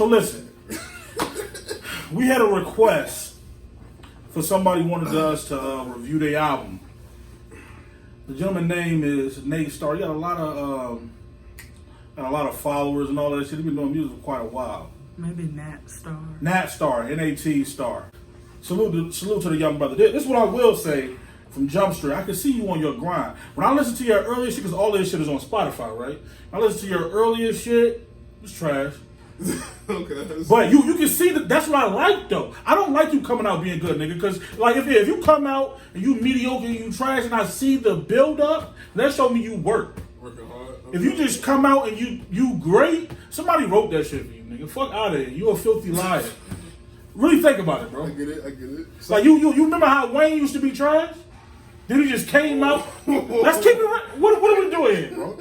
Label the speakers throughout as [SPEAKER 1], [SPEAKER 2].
[SPEAKER 1] So listen, we had a request for somebody wanted us to review their album. The gentleman's name is NatStar. He got a lot of followers and all that shit. He's been doing music for quite a while.
[SPEAKER 2] Maybe NatStar.
[SPEAKER 1] NatStar, N-A-T Star. Salute to the young brother. This is what I will say from Jump Street. I can see you on your grind. When I listen to your earlier shit, because all this shit is on Spotify, right? I listen to your earlier shit, it's trash.
[SPEAKER 3] Okay.
[SPEAKER 1] But you can see that's what I like though. I don't like you coming out being good, nigga. Because like if you come out and you mediocre and you trash, and I see the build up, that show me you work.
[SPEAKER 3] Working hard.
[SPEAKER 1] If you just come out and you great, somebody wrote that shit for you, nigga. Fuck out of here. You a filthy liar. Really think about it, bro.
[SPEAKER 3] I get it. So,
[SPEAKER 1] Like you remember how Wayne used to be trash? Then he just came out. Let's keep it. What are we doing here, bro?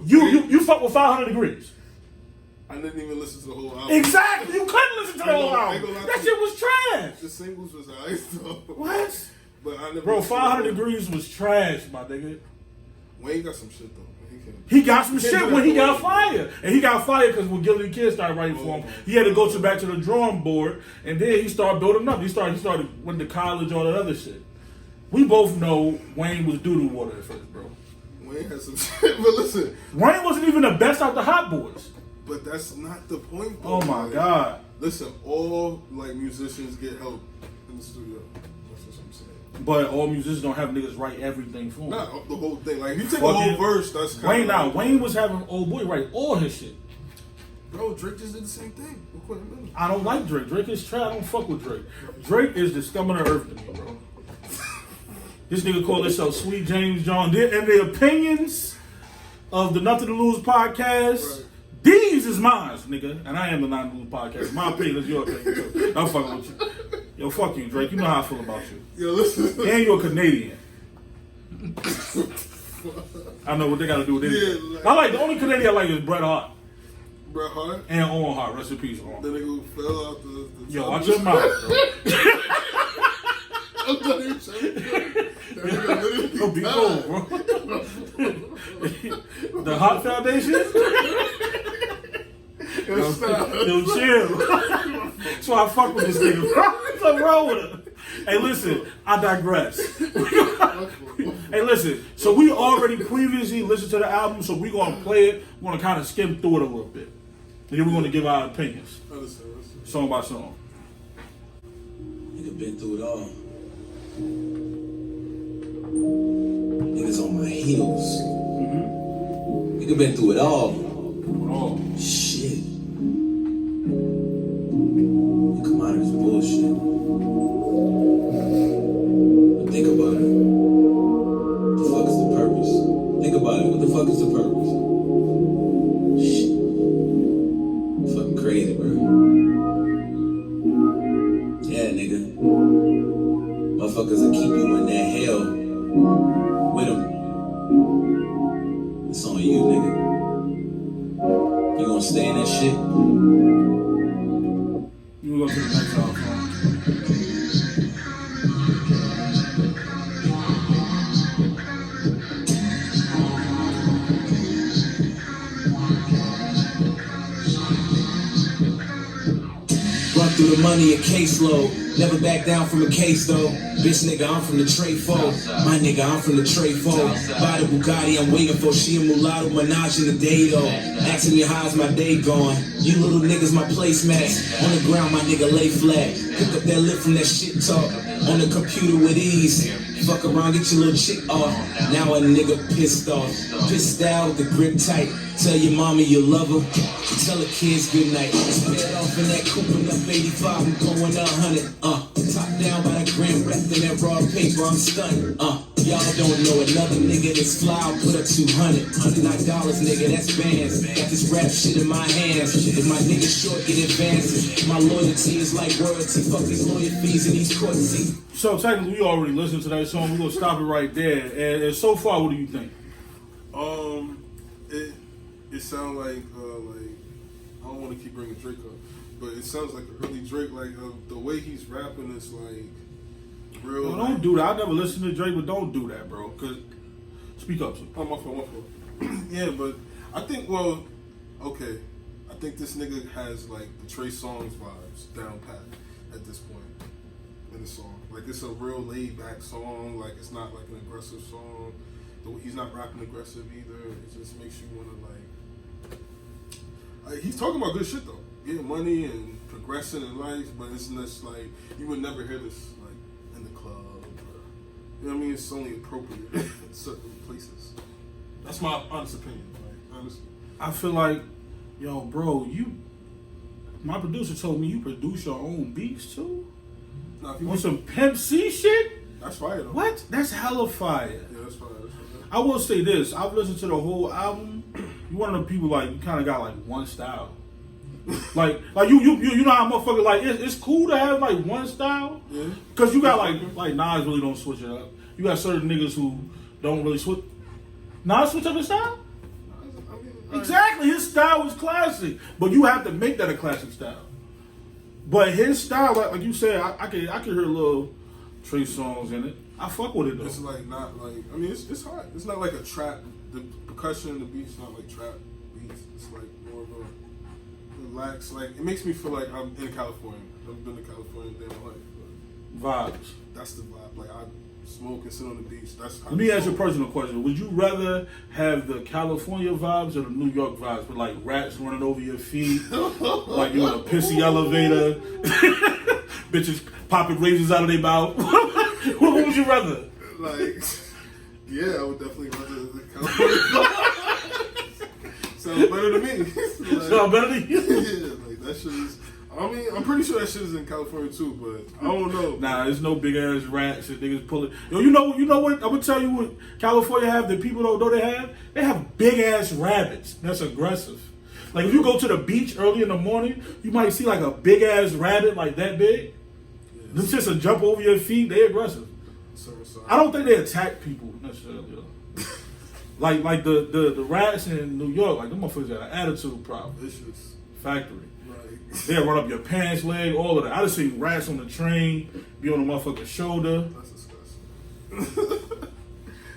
[SPEAKER 1] You fuck with 500 Degrees.
[SPEAKER 3] I didn't even listen to the whole album.
[SPEAKER 1] Exactly. You couldn't listen to the whole album. That shit was trash.
[SPEAKER 3] The singles was nice though.
[SPEAKER 1] What?
[SPEAKER 3] But I never.
[SPEAKER 1] Bro, 500 Degrees was trash, my nigga.
[SPEAKER 3] Wayne got some shit though.
[SPEAKER 1] He got some shit when he got fired. And he got fired because when Gilly the Kid started writing for him, he had to go back to the drawing board, and then he started building up. He went to college, all that other shit. We both know Wayne was doo-doo water at first, bro.
[SPEAKER 3] Wayne had some shit, but listen.
[SPEAKER 1] Wayne wasn't even the best out the Hot Boys.
[SPEAKER 3] But that's not the point, though.
[SPEAKER 1] Oh my God.
[SPEAKER 3] Listen, all like musicians get help in the studio. That's what I'm saying.
[SPEAKER 1] But all musicians don't have niggas write everything for them.
[SPEAKER 3] Not the whole thing. Like if you take a whole verse, that's kind of
[SPEAKER 1] Wayne was having old boy write all his shit.
[SPEAKER 3] Bro, Drake just did the same thing.
[SPEAKER 1] I don't like Drake. Drake is trash. I don't fuck with Drake. Drake is the scum of the earth to me, bro. This nigga called himself Sweet James John. And the opinions of the Nothing to Lose podcast, right. These is mine, nigga. And I am the Nothing to Lose podcast. My opinion is your opinion, too. I'm fucking with you. Yo, fuck you, Drake. You know how I feel about you.
[SPEAKER 3] Yo, listen.
[SPEAKER 1] And you're a Canadian. I know what they got to do with it.
[SPEAKER 3] Yeah,
[SPEAKER 1] I like the only Canadian I like is Bret Hart.
[SPEAKER 3] Bret Hart?
[SPEAKER 1] And Owen Hart. Rest in peace, Owen.
[SPEAKER 3] The nigga who fell out the
[SPEAKER 1] Yo, watch your mouth, bro.
[SPEAKER 3] I'm not even trying to
[SPEAKER 1] Yo, be cool, bro. The Hart Foundation? Yo, chill. That's why I fuck with this nigga, bro. What's wrong with him? Hey, listen, I digress. Hey, listen, so we already previously listened to the album, so we're going to play it. We're going to kind of skim through it a little bit. And then we're going to give our opinions. Song by song.
[SPEAKER 4] Nigga been through it all. Niggas on my heels. Nigga been through it all. Shit. You come out of this bullshit. But think about it. What the fuck is the purpose? Think about it. What the fuck is the purpose? Shit. Fucking crazy, bro. Yeah, nigga. Motherfuckers will keep you in that hell with them. It's on you, nigga. You gonna stay in that shit?
[SPEAKER 1] You go to the next album.
[SPEAKER 4] Run through the money a caseload. Never back down from a case though. Bitch nigga, I'm from the tray foe. My nigga, I'm from the tray foe. Buy the Bugatti I'm waiting for. She a mulatto, Minaj in the day though. Asking me how's my day going. You little niggas my placemats. On the ground my nigga lay flat. Pick up that lip from that shit talk. On the computer with ease. Fuck around, get your little chick off. Now a nigga pissed off. Pissed out with the grip tight. Tell your mama you love her. Tell her kids good night. Sped off in that coupe up 85. I'm going 100. Top down by the grand wrapped in that raw paper. I'm stunned. Y'all don't know another nigga that's fly. I'll put up 200. $100 nigga, that's bands. Got this rap shit in my hands. If my nigga short, get advances. My loyalty is like royalty. Fuck these lawyer fees and these court seats.
[SPEAKER 1] So technically, we already listened to that song. We're gonna stop it right there. And so far, what do you think?
[SPEAKER 3] It sounds like I don't want to keep bringing Drake up, but it sounds like early Drake. Like the way he's rapping is like real.
[SPEAKER 1] Well, don't do that. I never listened to Drake, but don't do that, bro. Cause speak up.
[SPEAKER 3] Oh, my fault. Yeah, but I think okay. I I think this nigga has like the Trey Songz vibes down pat at this point in the song. Like it's a real laid back song. Like it's not like an aggressive song. He's not rapping aggressive either. It just makes you want to like. He's talking about good shit though, getting money and progressing in life. But it's just like you would never hear this like in the club. Or, you know what I mean? It's only appropriate in certain places. That's my honest opinion. Like honestly,
[SPEAKER 1] I feel like, yo, bro, my producer told me you produce your own beats too?
[SPEAKER 3] nah, if you
[SPEAKER 1] On some Pimp C shit?
[SPEAKER 3] that's fire though.
[SPEAKER 1] What? That's hella fire.
[SPEAKER 3] Yeah, that's fire.
[SPEAKER 1] I will say this, I've listened to the whole album. You one of the people like you kind of got like one style. like you know how motherfucker like it's cool to have like one style.
[SPEAKER 3] Yeah.
[SPEAKER 1] Cause you got like Nas really don't switch it up. You got certain niggas who don't really switch. Nas switch up his style? Exactly, his style was classic, but you have to make that a classic style. But his style, like you said, I can hear little Trey Songz in it. I fuck with it though.
[SPEAKER 3] It's like not like I mean it's hard. It's not like a trap. The percussion and the beats not like trap beats. It's like more of a relaxed. Like it makes me feel like I'm in California. I've been to California in my life.
[SPEAKER 1] Vibes.
[SPEAKER 3] That's the vibe. Like I smoke and sit on the beach. That's how
[SPEAKER 1] Let me ask you a personal question. Would you rather have the California vibes or the New York vibes with like rats running over your feet, like you're in a pissy elevator, bitches popping razors out of their mouth? What would you rather?
[SPEAKER 3] Like, yeah, I would definitely rather the California. Sounds better to me. Like,
[SPEAKER 1] Sound better than you?
[SPEAKER 3] Yeah, like that shit is. I mean, I'm pretty sure that shit is in California too, but I don't know.
[SPEAKER 1] Nah, there's no big ass rats and niggas pulling. Yo, you know what? I'm gonna tell you what California have that people don't know they have. They have big ass rabbits. That's aggressive. Like if you go to the beach early in the morning, you might see like a big ass rabbit like that big. Them shits will jump over your feet. They aggressive.
[SPEAKER 3] So,
[SPEAKER 1] I don't think they attack people necessarily. Though. like the rats in New York, like them motherfuckers got an attitude problem.
[SPEAKER 3] vicious.
[SPEAKER 1] Factory.
[SPEAKER 3] Like,
[SPEAKER 1] They'll run up your pants leg, all of that. I just seen rats on the train, be on the motherfucker's shoulder.
[SPEAKER 3] that's disgusting.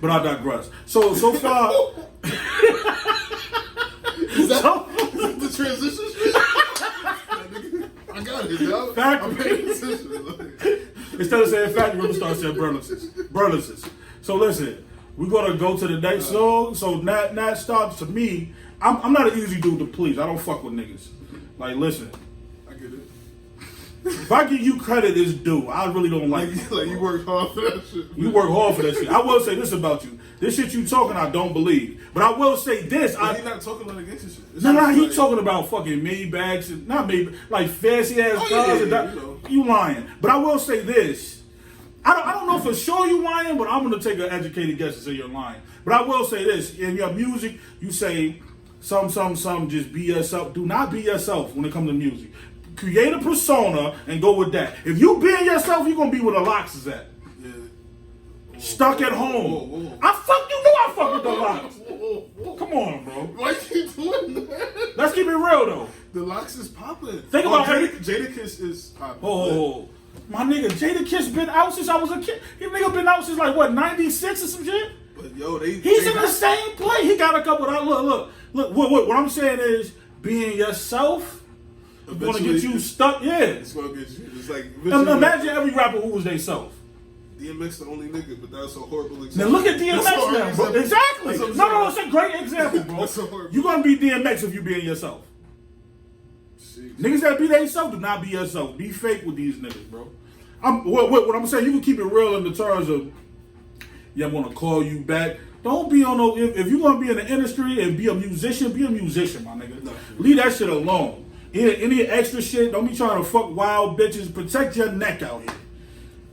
[SPEAKER 1] But I digress. So far,
[SPEAKER 3] Is that the transition shit? I got it, yo.
[SPEAKER 1] Factory.
[SPEAKER 3] I'm paying attention. Like,
[SPEAKER 1] instead of saying factory, we're gonna start saying burleses. So listen, we're gonna go to the next song. So NatStar to me, I'm not an easy dude to please. I don't fuck with niggas. Like listen,
[SPEAKER 3] I get it.
[SPEAKER 1] if I give you credit, it's due. I really don't like it.
[SPEAKER 3] Like you worked hard for that shit.
[SPEAKER 1] You work hard for that shit. I will say this about you. This shit you talking, I don't believe. But I will say this.
[SPEAKER 3] He's not talking about gangster shit. It's
[SPEAKER 1] No,
[SPEAKER 3] just
[SPEAKER 1] he
[SPEAKER 3] like-
[SPEAKER 1] talking about fucking Maybachs and not Maybach, like fancy ass cars.
[SPEAKER 3] yeah,
[SPEAKER 1] and that.
[SPEAKER 3] you know.
[SPEAKER 1] You lying. But I will say this. I don't know for sure you lying, but I'm gonna take an educated guess and say you're lying. But I will say this: in your music, you say some, just be yourself. Do not be yourself when it comes to music. Create a persona and go with that. If you being yourself, you're gonna be where the locks is at.
[SPEAKER 3] Yeah.
[SPEAKER 1] Stuck at home.
[SPEAKER 3] Whoa.
[SPEAKER 1] I fuck with the locks. Come on, bro.
[SPEAKER 3] Why you keep doing that?
[SPEAKER 1] Let's keep it real though.
[SPEAKER 3] The locks is popping.
[SPEAKER 1] Think about
[SPEAKER 3] Jadakiss is popping.
[SPEAKER 1] Oh, my nigga, Jadakiss been out since I was a kid. He nigga been out since like what, 96 or some shit?
[SPEAKER 3] But yo, he's
[SPEAKER 1] in the same play. He got a couple. Look. What I'm saying is, being yourself is going to get you stuck. Yeah.
[SPEAKER 3] It's gonna get you. It's like
[SPEAKER 1] Imagine every rapper who was they self.
[SPEAKER 3] DMX the only nigga, but that's a horrible
[SPEAKER 1] Now
[SPEAKER 3] example.
[SPEAKER 1] look at DMX
[SPEAKER 3] That's a horrible
[SPEAKER 1] now, bro.
[SPEAKER 3] example.
[SPEAKER 1] Exactly.
[SPEAKER 3] That's what I'm
[SPEAKER 1] No,
[SPEAKER 3] saying.
[SPEAKER 1] it's a great example, bro.
[SPEAKER 3] That's a horrible-
[SPEAKER 1] You're gonna be DMX if you being yourself.
[SPEAKER 3] Jeez.
[SPEAKER 1] Niggas that be themselves, do not be yourself. Be fake with these niggas, bro. What I'm saying, you can keep it real in the terms of, yeah, I'm gonna call you back. Don't be on no. If you're gonna be in the industry and be a musician, my nigga.
[SPEAKER 3] No.
[SPEAKER 1] Leave that shit alone. Any extra shit, don't be trying to fuck wild bitches. Protect your neck out here.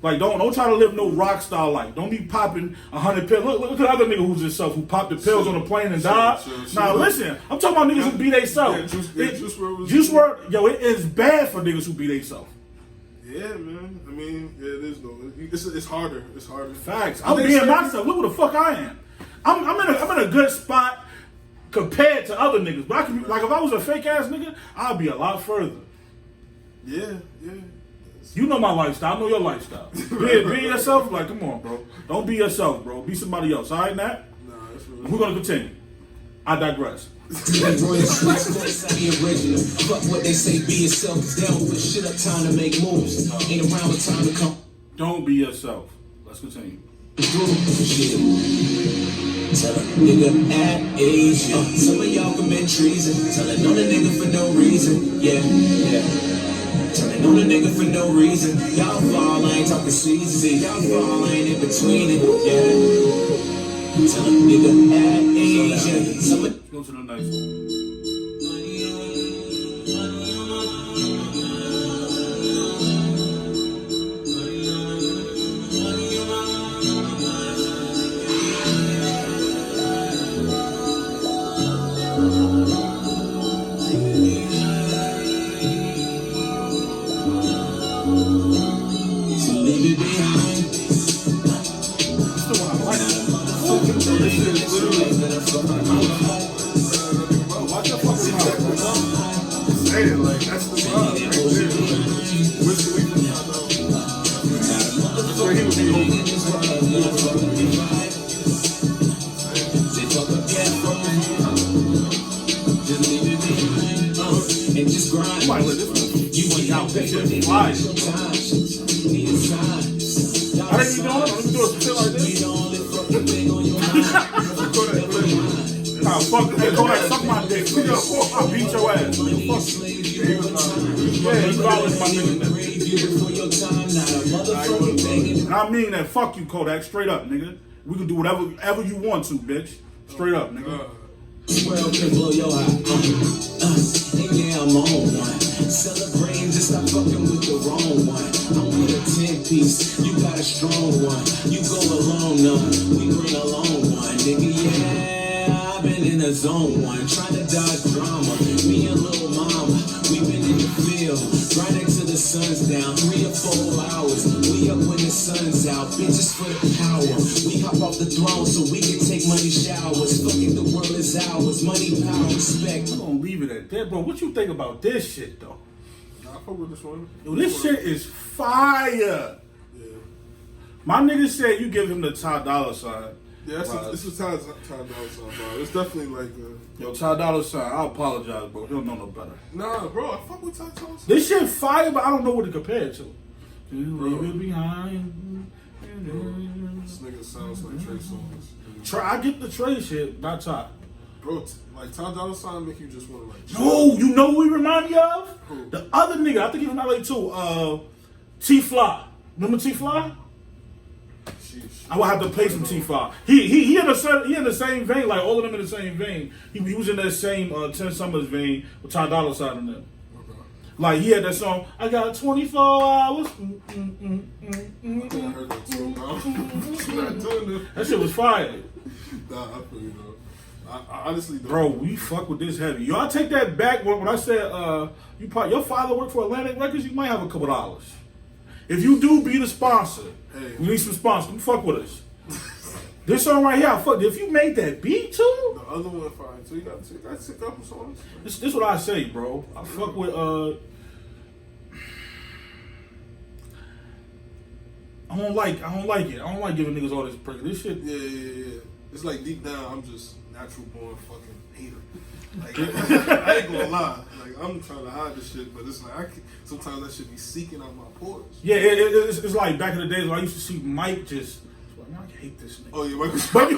[SPEAKER 1] Like don't try to live no rock star life. Don't be popping 100 pills. Look at the other nigga who's himself who popped the pills on the plane and died. Now listen, I'm talking about niggas who be they self.
[SPEAKER 3] Yeah, Juice WRLD was-
[SPEAKER 1] Juice WRLD, yo, it is bad for niggas who be they self.
[SPEAKER 3] Yeah, man. I mean, yeah, it is though. It's harder. It's harder.
[SPEAKER 1] Facts.
[SPEAKER 3] I
[SPEAKER 1] I'm
[SPEAKER 3] think
[SPEAKER 1] being
[SPEAKER 3] certain-
[SPEAKER 1] myself. Look who the fuck I am. I'm in a good spot compared to other niggas. But I could be, like if I was a fake ass nigga, I'd be a lot further.
[SPEAKER 3] Yeah.
[SPEAKER 1] You know my lifestyle. I know your lifestyle. Be yourself. Like, come on, bro. Don't be yourself, bro. Be somebody else. All right, Nat?
[SPEAKER 3] Nah, that's real.
[SPEAKER 1] We're gonna continue. I digress.
[SPEAKER 4] Be original. Fuck what they say, be yourself. Cause they don't put shit up time to make moves. Ain't around with time to come.
[SPEAKER 1] Don't be yourself. Let's continue.
[SPEAKER 4] Shit. Tell a nigga at Asia. Some of y'all commit treason. Telling on a nigga for no reason. Yeah. Telling on a nigga for no reason. Y'all fall, I ain't talking seasons. Y'all fall, I ain't in between it. Yeah. Tell a nigga at Asia. Some of
[SPEAKER 1] Go to the next one.
[SPEAKER 4] and just grind. You want out there.
[SPEAKER 1] How did you do it? Let me do a shit like this. Nah, fuck it. Hey, Kodak, suck my dick. I'll beat your ass. Yeah, you violated my nigga. I mean that. Fuck you, Kodak. Straight up, nigga. We can do whatever you want to, bitch. Straight up, nigga.
[SPEAKER 4] World can blow your eye. And yeah, I'm on one. Celebrating, just stop fucking with the wrong one. I'm with a 10-piece, you got a strong one. You go alone, none. We bring along one. Nigga, yeah, I've been in the zone one. Trying to dodge drama. Me and little mama, we been in the field. Right until the sun's down. 3 or 4 hours. We up when the sun's out. Bitches for the power. We hop off the throne so we can take money showers. Fucking the world is ours. Money, power, respect.
[SPEAKER 1] I'm gonna leave it at that, bro. What you think about this shit, though?
[SPEAKER 3] I fuck with this one.
[SPEAKER 1] Yo, this shit is fire.
[SPEAKER 3] Yeah.
[SPEAKER 1] My nigga said you give him the top dollar sign.
[SPEAKER 3] Yeah, this is Ty Dolla Sign, bro. It's definitely like
[SPEAKER 1] Yo, Ty Dolla Sign, I apologize, bro. He don't know no better.
[SPEAKER 3] nah, bro. I fuck with Ty Dolla Sign.
[SPEAKER 1] This shit fire, but I don't know what to compare it to. You
[SPEAKER 3] Bro.
[SPEAKER 1] leave it behind.
[SPEAKER 3] This nigga sounds like Trey Songz.
[SPEAKER 1] I get the Trey shit, not Ty.
[SPEAKER 3] Bro, like Ty Dolla Sign make you just want to like.
[SPEAKER 1] No, you know who he remind me of?
[SPEAKER 3] Who?
[SPEAKER 1] The other nigga, I think he's from LA too. T-Fly. Remember T-Fly?
[SPEAKER 3] Sheesh.
[SPEAKER 1] I would have to pay some T-Fly. He in the same vein, like all of them in the same vein. He was in that same 10 Summers vein with Ty Dolla Sign in them.
[SPEAKER 3] Okay.
[SPEAKER 1] Like he had that song, I got 24 hours.
[SPEAKER 3] I think I heard that too, bro. Not doing this.
[SPEAKER 1] That shit was fire.
[SPEAKER 3] Nah, I feel you though. I honestly don't.
[SPEAKER 1] Bro, we fuck with this heavy. Y'all take that back when I said your father worked for Atlantic Records, you might have a couple dollars. If you do, be the sponsor.
[SPEAKER 3] Hey.
[SPEAKER 1] We need some sponsors. Come fuck with us. This song right here, I fuck. If you made that beat too,
[SPEAKER 3] The other one fine. So you got a couple songs.
[SPEAKER 1] this what I say, bro. I fuck with I don't like it. I don't like giving niggas all this praise. This shit.
[SPEAKER 3] Yeah. It's like deep down, I'm just natural born fucking hater. Like I ain't gonna lie. Like I'm trying to hide this shit, but it's like sometimes that shit be seeking out my pores.
[SPEAKER 1] Yeah, it's like back in the days when I used to see Mike just. Like, I hate this nigga.
[SPEAKER 3] Oh yeah, Michael.
[SPEAKER 1] But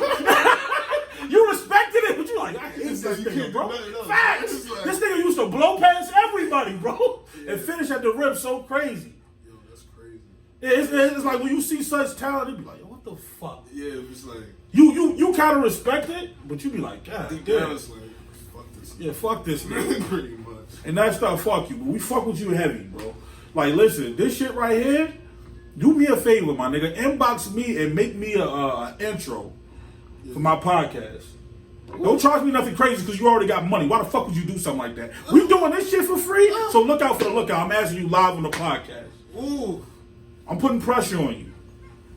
[SPEAKER 1] you respected it, but you like, I hate
[SPEAKER 3] It's
[SPEAKER 1] this
[SPEAKER 3] like you
[SPEAKER 1] nigga,
[SPEAKER 3] can't
[SPEAKER 1] bro.
[SPEAKER 3] do nothing else.
[SPEAKER 1] Facts.
[SPEAKER 3] It's like-
[SPEAKER 1] This nigga used to blow past everybody, bro, and finish at the rim so crazy.
[SPEAKER 3] Yo, that's crazy.
[SPEAKER 1] Yeah, it's like when you see such talent, you be like, yo, what the fuck?
[SPEAKER 3] Yeah, it's like
[SPEAKER 1] You kind of respect it, but you be like, God
[SPEAKER 3] deep down,
[SPEAKER 1] damn.
[SPEAKER 3] it's like fuck this.
[SPEAKER 1] Yeah, fuck this nigga.
[SPEAKER 3] Pretty much.
[SPEAKER 1] And NatStar, fuck you, but we fuck with you heavy, bro. Like, listen, this shit right here, do me a favor, my nigga. Inbox me and make me a intro for my podcast. Don't charge me nothing crazy because you already got money. Why the fuck would you do something like that? We doing this shit for free, so look out for the lookout. I'm asking you live on the podcast.
[SPEAKER 3] Ooh.
[SPEAKER 1] I'm putting pressure on you.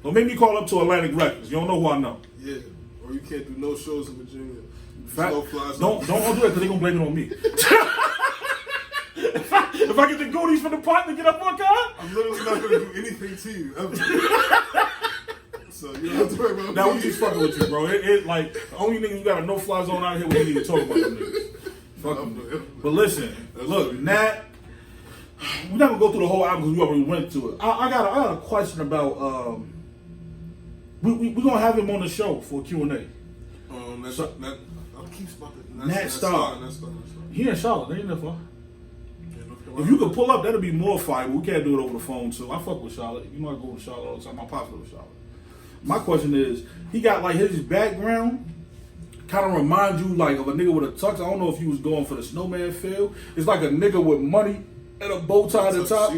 [SPEAKER 1] Don't make me call up to Atlantic Records. You don't know who I know.
[SPEAKER 3] Yeah. Or you can't do no shows in Virginia.
[SPEAKER 1] Fact,
[SPEAKER 3] Slow flies.
[SPEAKER 1] don't do it because they're going to blame it on me. If I get the goodies from the pot to get up on car,
[SPEAKER 3] I'm literally not gonna do anything to you ever. So you don't have to worry about
[SPEAKER 1] now
[SPEAKER 3] me.
[SPEAKER 1] we just fucking with you, bro. It like the only niggas who got a no-fly zone out here, we need to talk about them niggas. Fuck him. But listen, look, Nat. We're not gonna go through the whole album because we already went through it. I got a question about. We gonna have him on the show for Q&A. NatStar. He in Charlotte. They ain't that far. If you could pull up, that'd be more fire. But we can't do it over the phone too. I fuck with Charlotte. You know I go to Charlotte all the time. My pops go to Charlotte. My question is, he got like his background kind of remind you like of a nigga with a tux. I don't know if he was going for the snowman feel. It's like a nigga with money and a bow tie at the top.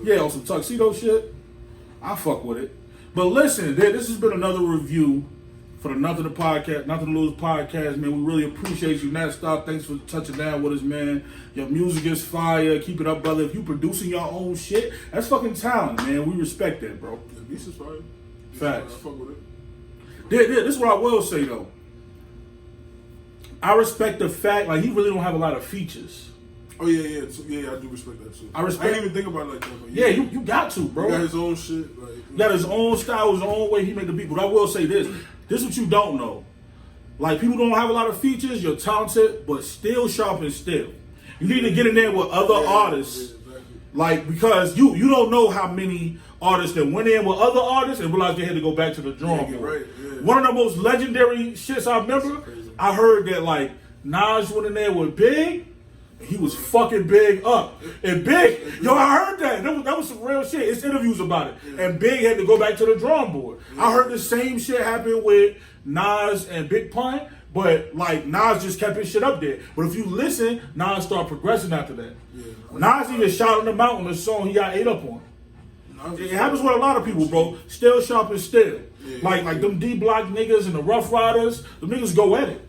[SPEAKER 1] Yeah, on some tuxedo shit. I fuck with it. But listen, this has been another review for the Nothin podcast, Nothin to Lose podcast, man. We really appreciate you, NatStar. Thanks for touching down with us, man. Your music is fire. Keep it up, brother. If you producing your own shit, that's fucking talent, man. We respect that, bro.
[SPEAKER 3] The beast is fire.
[SPEAKER 1] Facts.
[SPEAKER 3] I fuck with it.
[SPEAKER 1] This is what I will say though. I respect the fact, like, he really don't have a lot of features.
[SPEAKER 3] Oh yeah, I do respect that too. I didn't even think about it like that. But
[SPEAKER 1] yeah, you got to, bro.
[SPEAKER 3] He got his own shit. Like,
[SPEAKER 1] he got his own style, his own way he made the beat. But I will say this is what you don't know. Like, people don't have a lot of features. You're talented, but still sharp and still. You need to get in there with other artists.
[SPEAKER 3] Yeah, exactly.
[SPEAKER 1] Like, because you don't know how many artists that went in with other artists and realized they had to go back to the drawing board.
[SPEAKER 3] Right, yeah.
[SPEAKER 1] One of the most legendary shits I remember, I heard that like Nas went in there with Big. He was fucking Big up. And Big, yo, I heard that. That was some real shit. It's interviews about it.
[SPEAKER 3] Yeah.
[SPEAKER 1] And Big had to go back to the drawing board.
[SPEAKER 3] Yeah.
[SPEAKER 1] I heard the same shit happen with Nas and Big Pun, but like Nas just kept his shit up there. But if you listen, Nas started progressing after that.
[SPEAKER 3] Yeah.
[SPEAKER 1] Nas even shouted him out on the song he got ate up on. It happens with a lot of people, bro. Still sharp and still.
[SPEAKER 3] Yeah.
[SPEAKER 1] Like them D-Block niggas and the Rough Riders, the niggas go at it.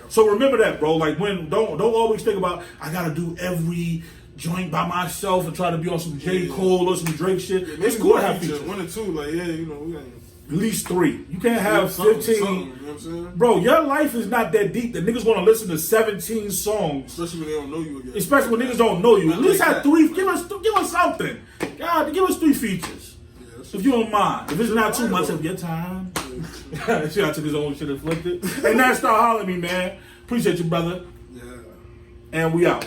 [SPEAKER 1] So remember that, bro. Like, when don't always think about I gotta do every joint by myself and try to be on some J. Cole or some Drake shit.
[SPEAKER 3] Yeah,
[SPEAKER 1] it's cool to have features.
[SPEAKER 3] 1 or 2, like, yeah, you know, we got
[SPEAKER 1] At least 3. You can't have 15.
[SPEAKER 3] something, you know what I'm saying?
[SPEAKER 1] Bro, your life is not that deep. The niggas gonna listen to 17 songs.
[SPEAKER 3] Especially when they don't know you again.
[SPEAKER 1] Especially when niggas don't know you. At least have 3. Give us something. God, give us 3 features.
[SPEAKER 3] Yeah,
[SPEAKER 1] If you don't mind. If it's not too much of your time. Shout out to his own shit inflicted. Hey, NatStar, holler at me, man. Appreciate you, brother.
[SPEAKER 3] Yeah.
[SPEAKER 1] And we out.